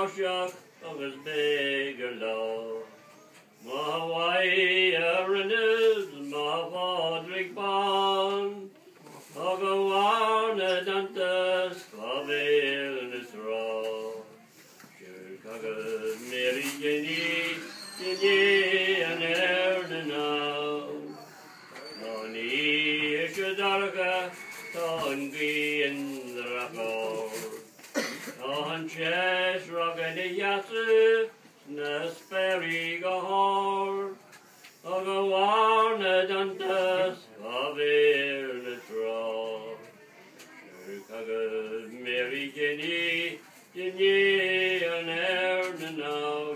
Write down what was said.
Moshock of his bigger law. My way is my Fodrick Bond. I'll go on a Dantas, Baoill and his raw. Ciorcal, Mary Jenny, and Erden now. Noni, Shadarka, Tongi and the Rakor. On Chess, Rock and the Yasu. Nesperry go I'll go on a Dantas, Baoill the draw. Ciorcal, Mary Jenny, and Erden now,